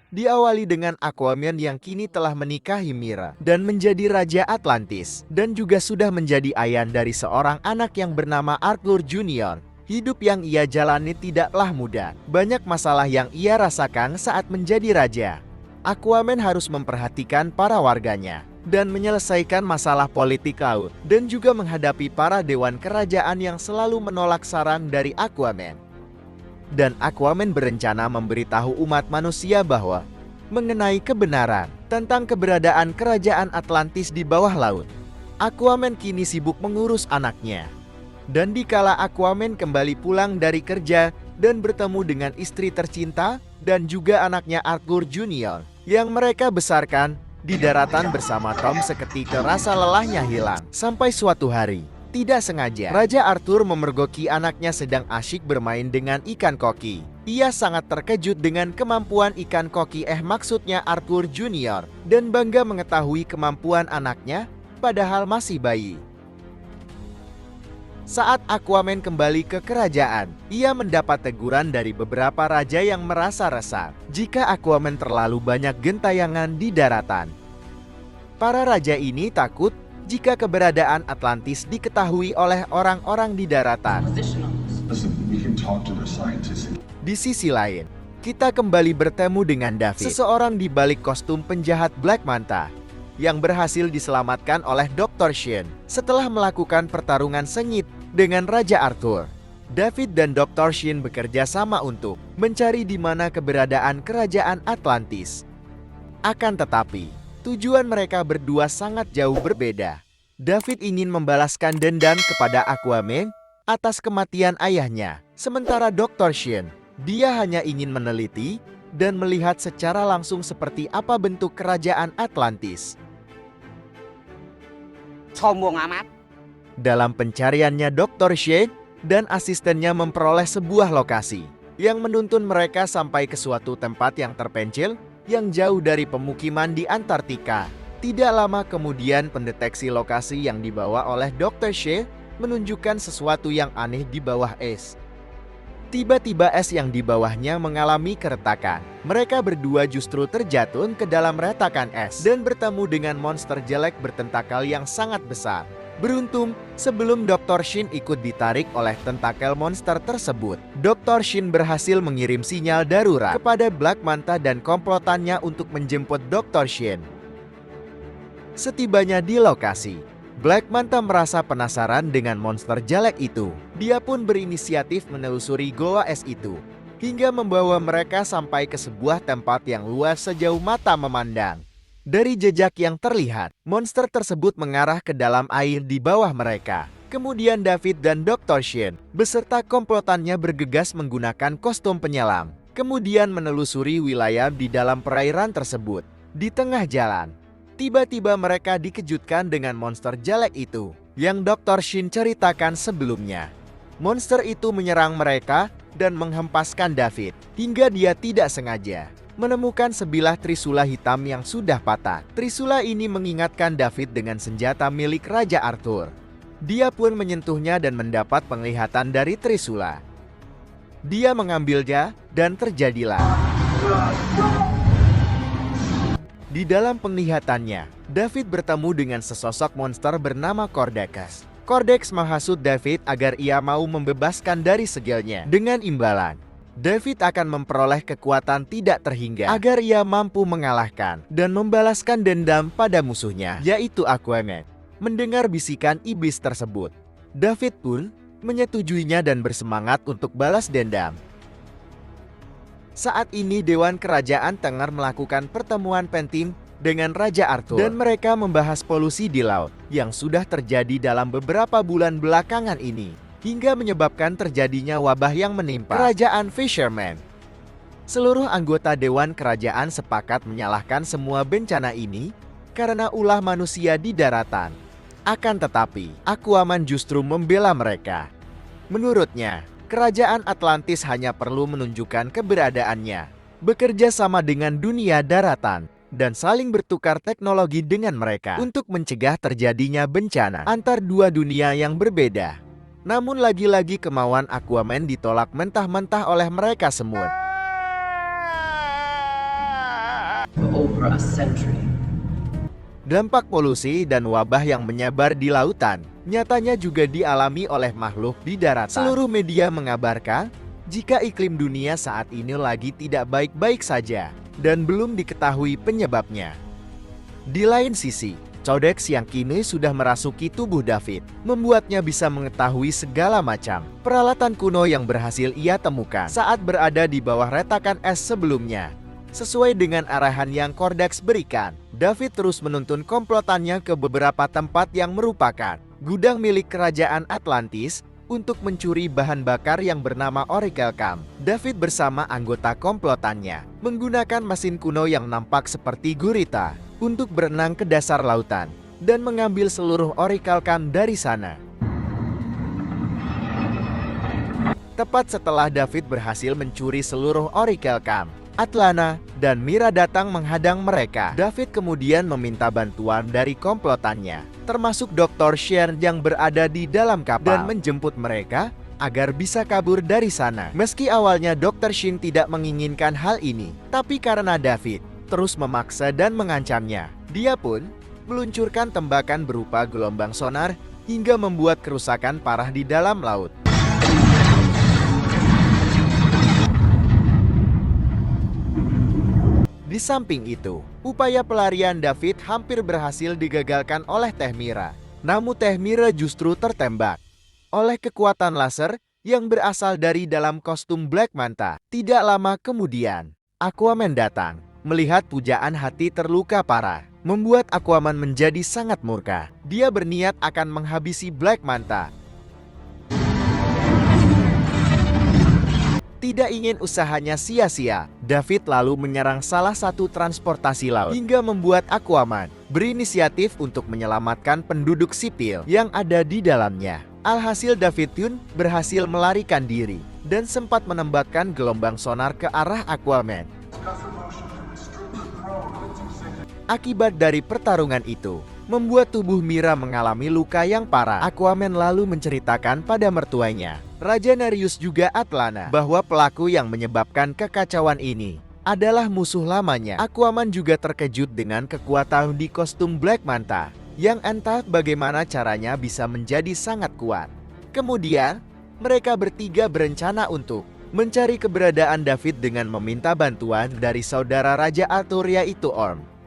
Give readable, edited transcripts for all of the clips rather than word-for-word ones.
Diawali dengan Aquaman yang kini telah menikahi Mira dan menjadi Raja Atlantis, dan juga sudah menjadi ayah dari seorang anak yang bernama Arthur Junior. Hidup yang ia jalani tidaklah mudah. Banyak masalah yang ia rasakan saat menjadi raja. Aquaman harus memperhatikan para warganya dan menyelesaikan masalah politik laut, dan juga menghadapi para dewan kerajaan yang selalu menolak saran dari Aquaman. Dan Aquaman berencana memberitahu umat manusia bahwa mengenai kebenaran tentang keberadaan kerajaan Atlantis di bawah laut. Aquaman kini sibuk mengurus anaknya. Dan dikala Aquaman kembali pulang dari kerja dan bertemu dengan istri tercinta dan juga anaknya Arthur Junior yang mereka besarkan di daratan bersama Tom, seketika rasa lelahnya hilang. Sampai suatu hari, tidak sengaja, Raja Arthur memergoki anaknya sedang asyik bermain dengan ikan koki. Ia sangat terkejut dengan kemampuan ikan koki, maksudnya Arthur Junior, dan bangga mengetahui kemampuan anaknya, padahal masih bayi. Saat Aquaman kembali ke kerajaan, ia mendapat teguran dari beberapa raja yang merasa resah jika Aquaman terlalu banyak gentayangan di daratan. Para raja ini takut jika keberadaan Atlantis diketahui oleh orang-orang di daratan. Di sisi lain, kita kembali bertemu dengan David, seseorang di balik kostum penjahat Black Manta, yang berhasil diselamatkan oleh Dr. Shin setelah melakukan pertarungan sengit dengan Raja Arthur. David dan Dr. Shin bekerja sama untuk mencari di mana keberadaan kerajaan Atlantis. Akan tetapi, tujuan mereka berdua sangat jauh berbeda. David ingin membalaskan dendam kepada Aquaman atas kematian ayahnya, sementara Dr. Shin, dia hanya ingin meneliti dan melihat secara langsung seperti apa bentuk kerajaan Atlantis. Sombong amat. Dalam pencariannya, Dr. Shin dan asistennya memperoleh sebuah lokasi yang menuntun mereka sampai ke suatu tempat yang terpencil yang jauh dari pemukiman di Antartika. Tidak lama kemudian, pendeteksi lokasi yang dibawa oleh Dr. Shin menunjukkan sesuatu yang aneh di bawah es. Tiba-tiba es yang di bawahnya mengalami keretakan. Mereka berdua justru terjatuh ke dalam retakan es dan bertemu dengan monster jelek bertentakel yang sangat besar. Beruntung, sebelum Dr. Shin ikut ditarik oleh tentakel monster tersebut, Dr. Shin berhasil mengirim sinyal darurat kepada Black Manta dan komplotannya untuk menjemput Dr. Shin. Setibanya di lokasi, Black Manta merasa penasaran dengan monster jelek itu. Dia pun berinisiatif menelusuri goa es itu, hingga membawa mereka sampai ke sebuah tempat yang luas sejauh mata memandang. Dari jejak yang terlihat, monster tersebut mengarah ke dalam air di bawah mereka. Kemudian David dan Dr. Shin beserta komplotannya bergegas menggunakan kostum penyelam, kemudian menelusuri wilayah di dalam perairan tersebut. Di tengah jalan, tiba-tiba mereka dikejutkan dengan monster jelek itu yang Dr. Shin ceritakan sebelumnya. Monster itu menyerang mereka dan menghempaskan David hingga dia tidak sengaja menemukan sebilah trisula hitam yang sudah patah. Trisula ini mengingatkan David dengan senjata milik Raja Arthur. Dia pun menyentuhnya dan mendapat penglihatan dari trisula. Dia mengambilnya dan terjadilah. Di dalam penglihatannya, David bertemu dengan sesosok monster bernama Cordex. Cordex menghasut David agar ia mau membebaskan dari segelnya. Dengan imbalan, David akan memperoleh kekuatan tidak terhingga agar ia mampu mengalahkan dan membalaskan dendam pada musuhnya, yaitu Aquaman. Mendengar bisikan iblis tersebut, David pun menyetujuinya dan bersemangat untuk balas dendam. Saat ini Dewan Kerajaan tengah melakukan pertemuan penting dengan Raja Arthur, dan mereka membahas polusi di laut yang sudah terjadi dalam beberapa bulan belakangan ini, hingga menyebabkan terjadinya wabah yang menimpa Kerajaan Fisherman. Seluruh anggota Dewan Kerajaan sepakat menyalahkan semua bencana ini karena ulah manusia di daratan. Akan tetapi, Aquaman justru membela mereka. Menurutnya, Kerajaan Atlantis hanya perlu menunjukkan keberadaannya, bekerja sama dengan dunia daratan, dan saling bertukar teknologi dengan mereka untuk mencegah terjadinya bencana antar dua dunia yang berbeda. Namun lagi-lagi kemauan Aquaman ditolak mentah-mentah oleh mereka semua. for over a century. Dampak polusi dan wabah yang menyebar di lautan nyatanya juga dialami oleh makhluk di daratan. Seluruh media mengabarkan jika iklim dunia saat ini lagi tidak baik-baik saja dan belum diketahui penyebabnya. Di lain sisi, Codex yang kini sudah merasuki tubuh David membuatnya bisa mengetahui segala macam peralatan kuno yang berhasil ia temukan saat berada di bawah retakan es sebelumnya. Sesuai dengan arahan yang Codex berikan, David terus menuntun komplotannya ke beberapa tempat yang merupakan gudang milik kerajaan Atlantis untuk mencuri bahan bakar yang bernama Oracle Cam. David bersama anggota komplotannya menggunakan mesin kuno yang nampak seperti gurita untuk berenang ke dasar lautan dan mengambil seluruh Oracle Cam dari sana. Tepat setelah David berhasil mencuri seluruh Oracle Cam, Atlana dan Mira datang menghadang mereka. David kemudian meminta bantuan dari komplotannya, termasuk Dr. Shen yang berada di dalam kapal, dan menjemput mereka agar bisa kabur dari sana. Meski awalnya Dr. Shen tidak menginginkan hal ini, tapi karena David terus memaksa dan mengancamnya, dia pun meluncurkan tembakan berupa gelombang sonar hingga membuat kerusakan parah di dalam laut. Di samping itu, upaya pelarian David hampir berhasil digagalkan oleh Teh Mira. Namun Teh Mira justru tertembak oleh kekuatan laser yang berasal dari dalam kostum Black Manta. Tidak lama kemudian, Aquaman datang. Melihat pujaan hati terluka parah, membuat Aquaman menjadi sangat murka. Dia berniat akan menghabisi Black Manta. Tidak ingin usahanya sia-sia, David lalu menyerang salah satu transportasi laut hingga membuat Aquaman berinisiatif untuk menyelamatkan penduduk sipil yang ada di dalamnya. Alhasil David pun berhasil melarikan diri dan sempat menembakkan gelombang sonar ke arah Aquaman. Akibat dari pertarungan itu, membuat tubuh Mira mengalami luka yang parah. Aquaman lalu menceritakan pada mertuanya, Raja Nereus juga Atlana, bahwa pelaku yang menyebabkan kekacauan ini adalah musuh lamanya. Aquaman juga terkejut dengan kekuatan di kostum Black Manta, yang entah bagaimana caranya bisa menjadi sangat kuat. Kemudian, mereka bertiga berencana untuk mencari keberadaan David dengan meminta bantuan dari saudara Raja Arthur yaitu Orm.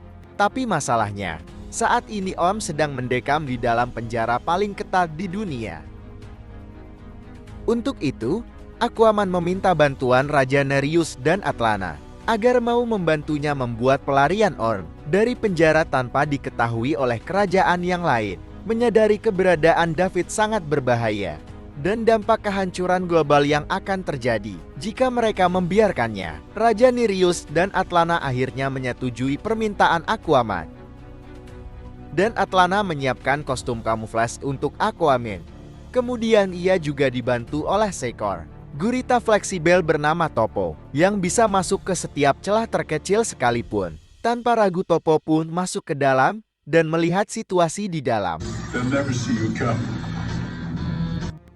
Tapi masalahnya, saat ini Orm sedang mendekam di dalam penjara paling ketat di dunia. Untuk itu, Aquaman meminta bantuan Raja Nereus dan Atlana agar mau membantunya membuat pelarian Orm dari penjara tanpa diketahui oleh kerajaan yang lain. Menyadari keberadaan David sangat berbahaya dan dampak kehancuran global yang akan terjadi jika mereka membiarkannya, Raja Nereus dan Atlana akhirnya menyetujui permintaan Aquaman. Dan Atlana menyiapkan kostum kamuflase untuk Aquaman. Kemudian ia juga dibantu oleh seekor gurita fleksibel bernama Topo yang bisa masuk ke setiap celah terkecil sekalipun. Tanpa ragu Topo pun masuk ke dalam dan melihat situasi di dalam.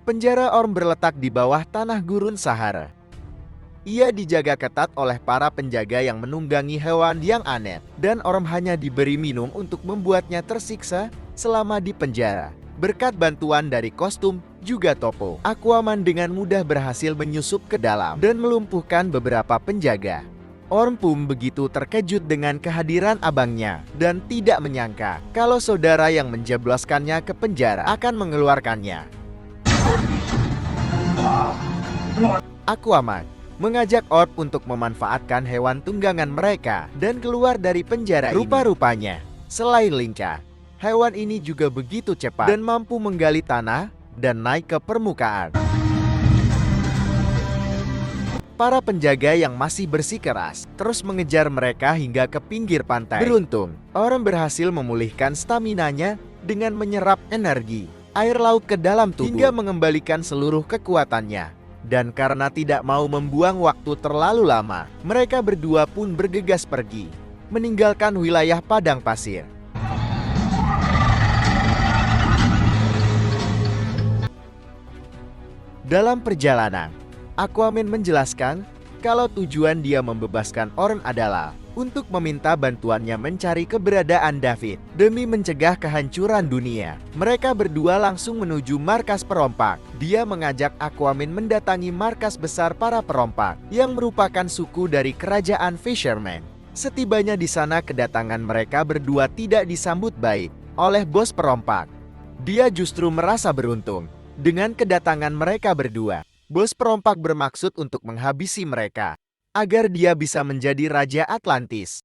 Penjara Orm berletak di bawah tanah gurun Sahara. Ia dijaga ketat oleh para penjaga yang menunggangi hewan yang aneh, dan Orm hanya diberi minum untuk membuatnya tersiksa selama di penjara. Berkat bantuan dari kostum juga Topo, Aquaman dengan mudah berhasil menyusup ke dalam dan melumpuhkan beberapa penjaga. Orm pun begitu terkejut dengan kehadiran abangnya dan tidak menyangka kalau saudara yang menjebloskannya ke penjara akan mengeluarkannya. Aquaman mengajak Orm untuk memanfaatkan hewan tunggangan mereka dan keluar dari penjara ini. Rupa-rupanya, selain lincah, hewan ini juga begitu cepat dan mampu menggali tanah dan naik ke permukaan. Para penjaga yang masih bersikeras terus mengejar mereka hingga ke pinggir pantai. Beruntung, Orm berhasil memulihkan staminanya dengan menyerap energi air laut ke dalam tubuh hingga mengembalikan seluruh kekuatannya. Dan karena tidak mau membuang waktu terlalu lama, mereka berdua pun bergegas pergi, meninggalkan wilayah padang pasir. Dalam perjalanan, Aquaman menjelaskan kalau tujuan dia membebaskan Orm adalah untuk meminta bantuannya mencari keberadaan David demi mencegah kehancuran dunia. Mereka berdua langsung menuju markas perompak. Dia mengajak Aquaman mendatangi markas besar para perompak yang merupakan suku dari kerajaan Fisherman. Setibanya di sana, kedatangan mereka berdua tidak disambut baik oleh bos perompak. Dia justru merasa beruntung dengan kedatangan mereka berdua. Bos perompak bermaksud untuk menghabisi mereka agar dia bisa menjadi Raja Atlantis.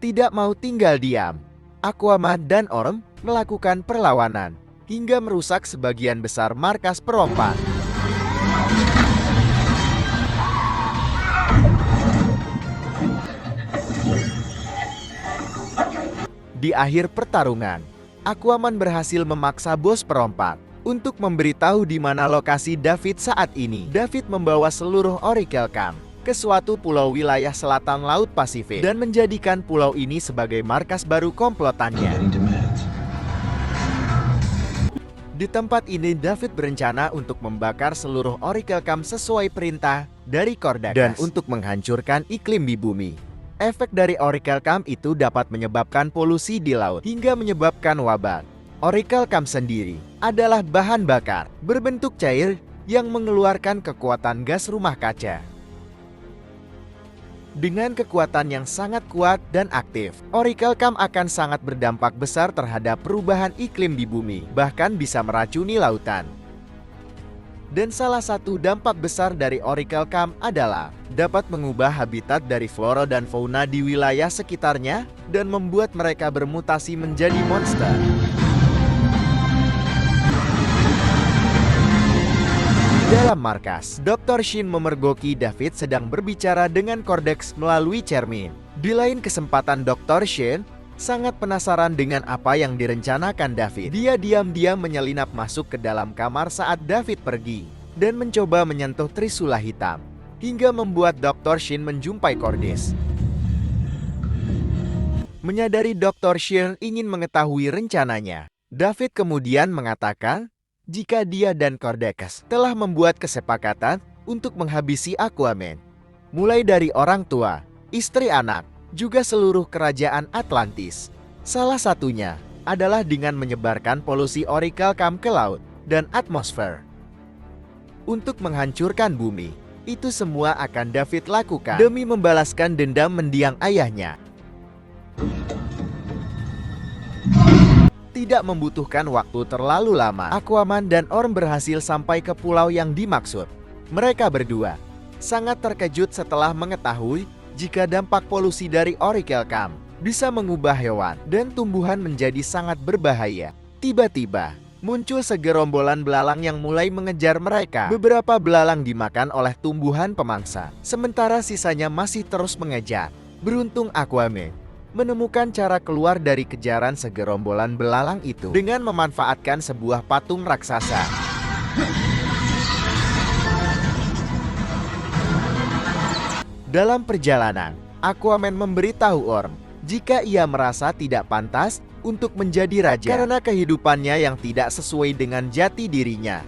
Tidak mau tinggal diam, Aquaman dan Orm melakukan perlawanan hingga merusak sebagian besar markas perompak. Di akhir pertarungan, Aquaman berhasil memaksa bos perompak untuk memberitahu di mana lokasi David saat ini. David membawa seluruh Oracle Camp ke suatu pulau wilayah selatan Laut Pasifik dan menjadikan pulau ini sebagai markas baru komplotannya. Di tempat ini, David berencana untuk membakar seluruh Oracle Camp sesuai perintah dari Kordakas dan untuk menghancurkan iklim di bumi. Efek dari Oracle Camp itu dapat menyebabkan polusi di laut hingga menyebabkan wabah. Oracle Camp sendiri adalah bahan bakar berbentuk cair yang mengeluarkan kekuatan gas rumah kaca. Dengan kekuatan yang sangat kuat dan aktif, Oracle Camp akan sangat berdampak besar terhadap perubahan iklim di bumi, bahkan bisa meracuni lautan. Dan salah satu dampak besar dari Oracle Camp adalah dapat mengubah habitat dari flora dan fauna di wilayah sekitarnya dan membuat mereka bermutasi menjadi monster. Dalam markas, Dr. Shin memergoki David sedang berbicara dengan Kordakas melalui cermin. Di lain kesempatan, Dr. Shin sangat penasaran dengan apa yang direncanakan David. Dia diam-diam menyelinap masuk ke dalam kamar saat David pergi dan mencoba menyentuh trisula hitam hingga membuat Dr. Shin menjumpai Kordakas. Menyadari Dr. Shin ingin mengetahui rencananya, David kemudian mengatakan jika dia dan Kordakas telah membuat kesepakatan untuk menghabisi Aquaman, mulai dari orang tua, istri, anak, juga seluruh kerajaan Atlantis. Salah satunya adalah dengan menyebarkan polusi Oracle Camp ke laut dan atmosfer. Untuk menghancurkan bumi, itu semua akan David lakukan demi membalaskan dendam mendiang ayahnya. Tidak membutuhkan waktu terlalu lama, Aquaman dan Orm berhasil sampai ke pulau yang dimaksud. Mereka berdua sangat terkejut setelah mengetahui jika dampak polusi dari Oracle Camp bisa mengubah hewan dan tumbuhan menjadi sangat berbahaya. Tiba-tiba muncul segerombolan belalang yang mulai mengejar mereka. Beberapa belalang dimakan oleh tumbuhan pemangsa, sementara sisanya masih terus mengejar. Beruntung Aquaman menemukan cara keluar dari kejaran segerombolan belalang itu dengan memanfaatkan sebuah patung raksasa. Dalam perjalanan, Aquaman memberitahu Orm jika ia merasa tidak pantas untuk menjadi raja karena kehidupannya yang tidak sesuai dengan jati dirinya,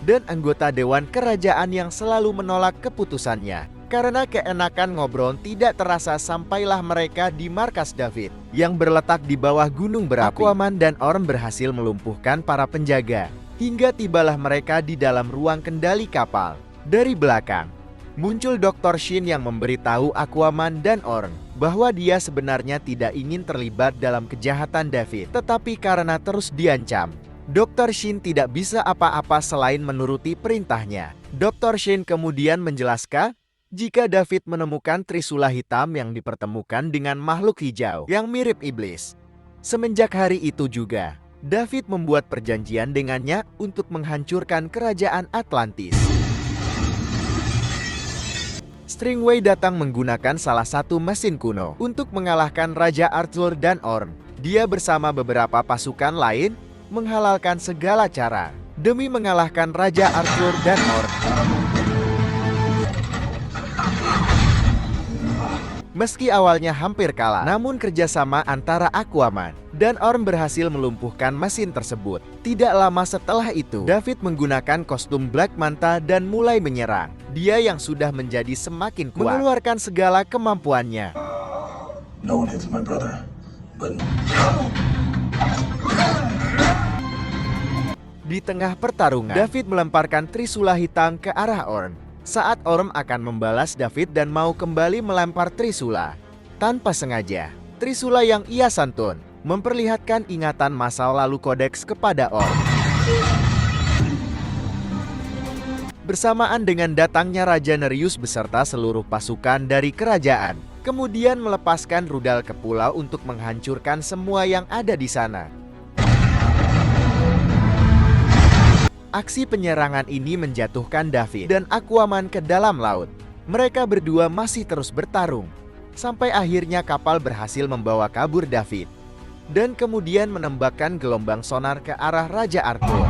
dan anggota Dewan Kerajaan yang selalu menolak keputusannya. Karena keenakan ngobrol tidak terasa sampailah mereka di markas David yang berletak di bawah gunung berapi. Aquaman dan Orm berhasil melumpuhkan para penjaga hingga tibalah mereka di dalam ruang kendali kapal. Dari belakang muncul Dr. Shin yang memberitahu Aquaman dan Orm bahwa dia sebenarnya tidak ingin terlibat dalam kejahatan David, tetapi karena terus diancam, Dr. Shin tidak bisa apa-apa selain menuruti perintahnya. Dr. Shin kemudian menjelaskan jika David menemukan trisula hitam yang dipertemukan dengan makhluk hijau yang mirip iblis. Semenjak hari itu juga, David membuat perjanjian dengannya untuk menghancurkan kerajaan Atlantis. Stringway datang menggunakan salah satu mesin kuno untuk mengalahkan Raja Arthur dan Orm. Dia bersama beberapa pasukan lain menghalalkan segala cara demi mengalahkan Raja Arthur dan Orm. Meski awalnya hampir kalah, namun kerjasama antara Aquaman dan Orm berhasil melumpuhkan mesin tersebut. Tidak lama setelah itu, David menggunakan kostum Black Manta dan mulai menyerang. Dia yang sudah menjadi semakin kuat, mengeluarkan segala kemampuannya. No one hits my brother, but... Di tengah pertarungan, David melemparkan Trisula hitam ke arah Orm. Saat Orm akan membalas David dan mau kembali melempar Trisula, tanpa sengaja, Trisula yang ia santun memperlihatkan ingatan masa lalu Codex kepada Orm. Bersamaan dengan datangnya Raja Nereus beserta seluruh pasukan dari kerajaan, kemudian melepaskan rudal ke pulau untuk menghancurkan semua yang ada di sana. Aksi penyerangan ini menjatuhkan David dan Aquaman ke dalam laut. Mereka berdua masih terus bertarung, sampai akhirnya kapal berhasil membawa kabur David, dan kemudian menembakkan gelombang sonar ke arah Raja Arthur.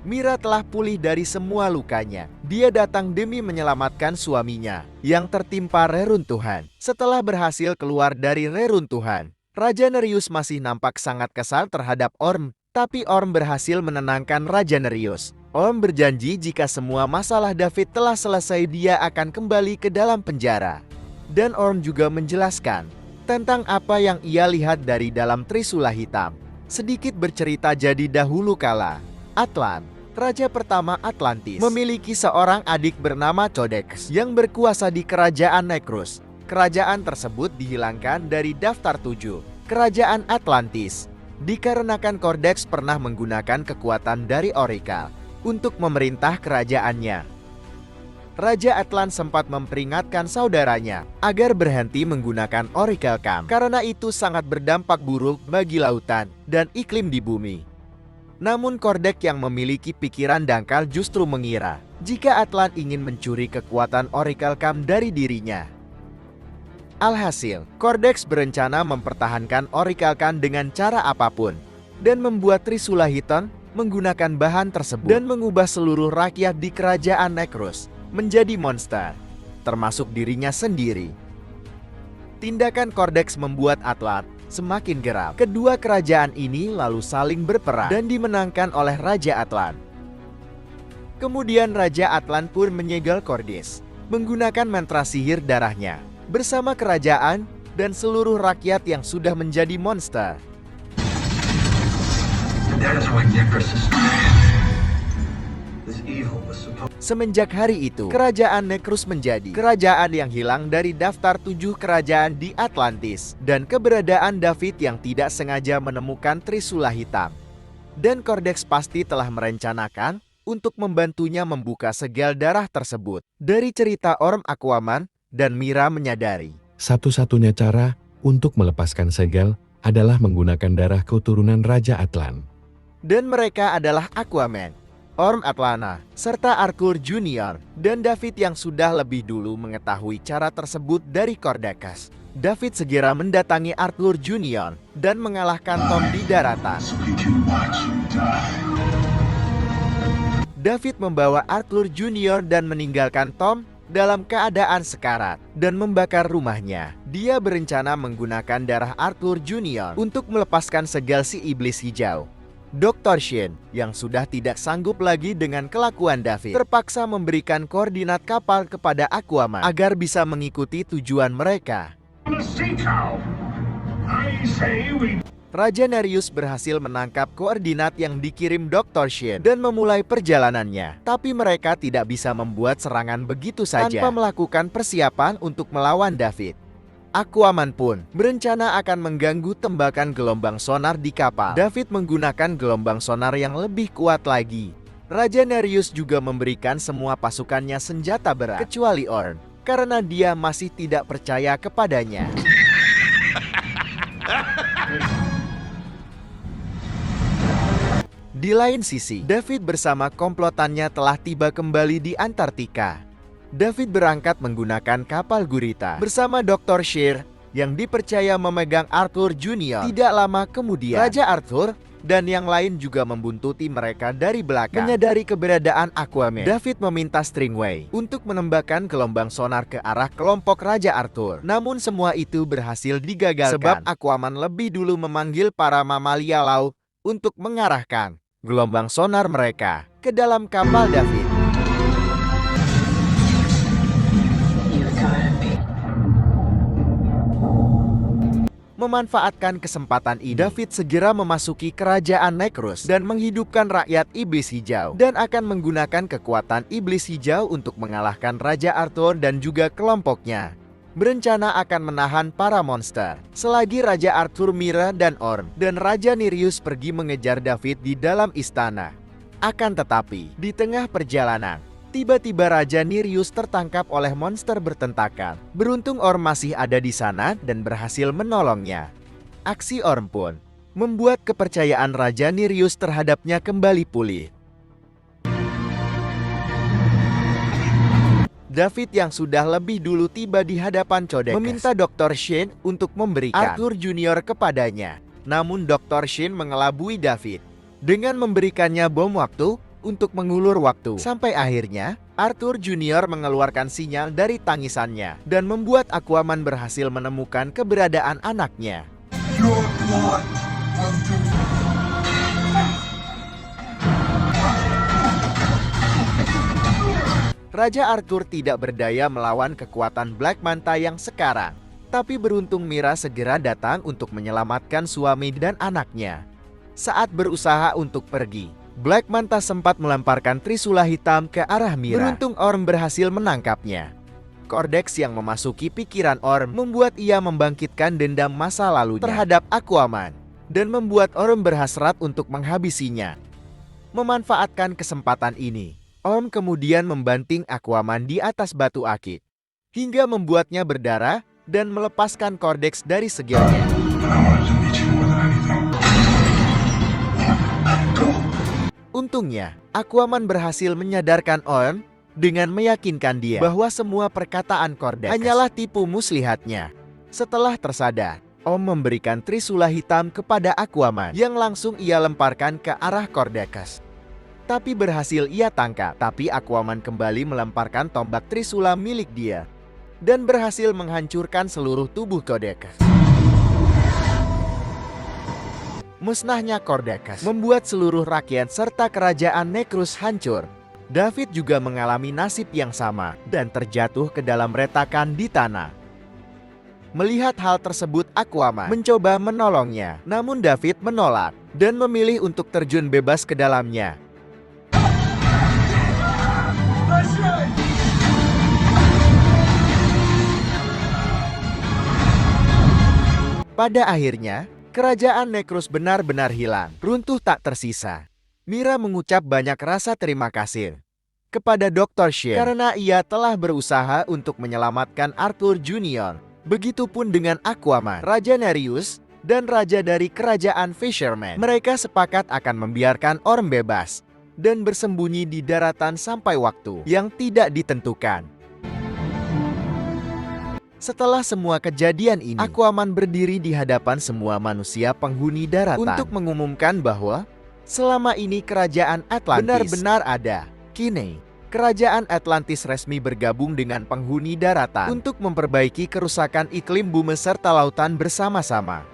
Mira telah pulih dari semua lukanya. Dia datang demi menyelamatkan suaminya yang tertimpa reruntuhan. Setelah berhasil keluar dari reruntuhan, Raja Nereus masih nampak sangat kesal terhadap Orm, tapi Orm berhasil menenangkan Raja Nereus. Orm berjanji jika semua masalah David telah selesai, dia akan kembali ke dalam penjara. Dan Orm juga menjelaskan tentang apa yang ia lihat dari dalam Trisula hitam. Sedikit bercerita, jadi dahulu kala, Atlan, raja pertama Atlantis, memiliki seorang adik bernama Codex yang berkuasa di kerajaan Necrus. Kerajaan tersebut dihilangkan dari daftar 7 kerajaan Atlantis dikarenakan Codex pernah menggunakan kekuatan dari Oracle untuk memerintah kerajaannya. Raja Atlan sempat memperingatkan saudaranya agar berhenti menggunakan Oracle Camp karena itu sangat berdampak buruk bagi lautan dan iklim di bumi. Namun Codex yang memiliki pikiran dangkal justru mengira jika Atlan ingin mencuri kekuatan Oracle Camp dari dirinya. Alhasil, Codex berencana mempertahankan Oracle Camp dengan cara apapun dan membuat Trisula hitam menggunakan bahan tersebut dan mengubah seluruh rakyat di kerajaan Necrus menjadi monster, termasuk dirinya sendiri. Tindakan Codex membuat Atlan semakin geram. Kedua kerajaan ini lalu saling berperang dan dimenangkan oleh Raja Atlan. Kemudian Raja Atlan pun menyegel Codex menggunakan mantra sihir darahnya bersama kerajaan dan seluruh rakyat yang sudah menjadi monster. Semenjak hari itu, kerajaan Necrus menjadi kerajaan yang hilang dari daftar 7 kerajaan di Atlantis, dan keberadaan David yang tidak sengaja menemukan Trisula hitam. Dan Codex pasti telah merencanakan untuk membantunya membuka segel darah tersebut. Dari cerita Orm, Aquaman dan Mira menyadari satu-satunya cara untuk melepaskan segel adalah menggunakan darah keturunan Raja Atlan. Dan mereka adalah Aquaman, Orm Atlana, serta Arthur Junior dan David yang sudah lebih dulu mengetahui cara tersebut dari Codex. David segera mendatangi Arthur Junior dan mengalahkan Tom di daratan. David membawa Arthur Junior dan meninggalkan Tom dalam keadaan sekarat dan membakar rumahnya. Dia berencana menggunakan darah Arthur Junior untuk melepaskan segel si iblis hijau. Dr. Shin yang sudah tidak sanggup lagi dengan kelakuan David terpaksa memberikan koordinat kapal kepada Aquaman agar bisa mengikuti tujuan mereka. Raja Nereus berhasil menangkap koordinat yang dikirim Dr. Shin dan memulai perjalanannya. Tapi mereka tidak bisa membuat serangan begitu saja tanpa melakukan persiapan untuk melawan David. Aquaman pun berencana akan mengganggu tembakan gelombang sonar di kapal. David menggunakan gelombang sonar yang lebih kuat lagi. Raja Nereus juga memberikan semua pasukannya senjata berat kecuali Orm karena dia masih tidak percaya kepadanya. Di lain sisi, David bersama komplotannya telah tiba kembali di Antartika. David berangkat menggunakan kapal gurita bersama Dr. Shear yang dipercaya memegang Arthur Junior. Tidak lama kemudian, Raja Arthur dan yang lain juga membuntuti mereka dari belakang. Menyadari keberadaan Aquaman, David meminta Stingray untuk menembakkan gelombang sonar ke arah kelompok Raja Arthur. Namun semua itu berhasil digagalkan sebab Aquaman lebih dulu memanggil para mamalia laut untuk mengarahkan gelombang sonar mereka ke dalam kapal David. Memanfaatkan kesempatan ini, David segera memasuki kerajaan Necrus dan menghidupkan rakyat Iblis Hijau dan akan menggunakan kekuatan Iblis Hijau untuk mengalahkan Raja Arthur dan juga kelompoknya. Berencana akan menahan para monster selagi Raja Arthur, Mira, dan Orm dan Raja Nereus pergi mengejar David di dalam istana. Akan tetapi, di tengah perjalanan, tiba-tiba Raja Nereus tertangkap oleh monster bertentakan. Beruntung Orm masih ada di sana dan berhasil menolongnya. Aksi Orm pun membuat kepercayaan Raja Nereus terhadapnya kembali pulih. David yang sudah lebih dulu tiba di hadapan Codex meminta Dr. Shane untuk memberikan Arthur Junior kepadanya. Namun Dr. Shane mengelabui David dengan memberikannya bom waktu untuk mengulur waktu. Sampai akhirnya, Arthur Junior mengeluarkan sinyal dari tangisannya dan membuat Aquaman berhasil menemukan keberadaan anaknya. Your blood will do. Raja Arthur tidak berdaya melawan kekuatan Black Manta yang sekarang. Tapi beruntung Mira segera datang untuk menyelamatkan suami dan anaknya. Saat berusaha untuk pergi, Black Manta sempat melemparkan trisula hitam ke arah Mira. Beruntung Orm berhasil menangkapnya. Cordex yang memasuki pikiran Orm membuat ia membangkitkan dendam masa lalunya terhadap Aquaman dan membuat Orm berhasrat untuk menghabisinya. Memanfaatkan kesempatan ini, Orm kemudian membanting Aquaman di atas batu akik hingga membuatnya berdarah dan melepaskan Cordex dari segilnya. I wanted to meet you more than anything. Go. Untungnya, Aquaman berhasil menyadarkan Orm dengan meyakinkan dia bahwa semua perkataan Cordex hanyalah tipu muslihatnya. Setelah tersadar, Orm memberikan trisula hitam kepada Aquaman yang langsung ia lemparkan ke arah Cordex. Tapi berhasil ia tangkap. Tapi Aquaman kembali melemparkan tombak trisula milik dia dan berhasil menghancurkan seluruh tubuh Cordex. Musnahnya Cordex membuat seluruh rakyat serta kerajaan Necrus hancur. David juga mengalami nasib yang sama dan terjatuh ke dalam retakan di tanah. Melihat hal tersebut, Aquaman mencoba menolongnya, namun David menolak dan memilih untuk terjun bebas ke dalamnya. Pada akhirnya, kerajaan Necrus benar-benar hilang, runtuh tak tersisa. Mira mengucap banyak rasa terima kasih kepada Dr. Shane karena ia telah berusaha untuk menyelamatkan Arthur Junior. Begitupun dengan Aquaman, Raja Nereus, dan Raja dari Kerajaan Fisherman. Mereka sepakat akan membiarkan Orm bebas dan bersembunyi di daratan sampai waktu yang tidak ditentukan. Setelah semua kejadian ini, Aquaman berdiri di hadapan semua manusia penghuni daratan untuk mengumumkan bahwa selama ini kerajaan Atlantis benar-benar ada. Kini, kerajaan Atlantis resmi bergabung dengan penghuni daratan untuk memperbaiki kerusakan iklim bumi serta lautan bersama-sama.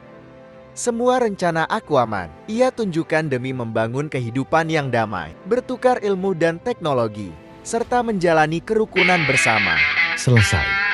Semua rencana Aquaman ia tunjukkan demi membangun kehidupan yang damai, bertukar ilmu dan teknologi, serta menjalani kerukunan bersama. Selesai.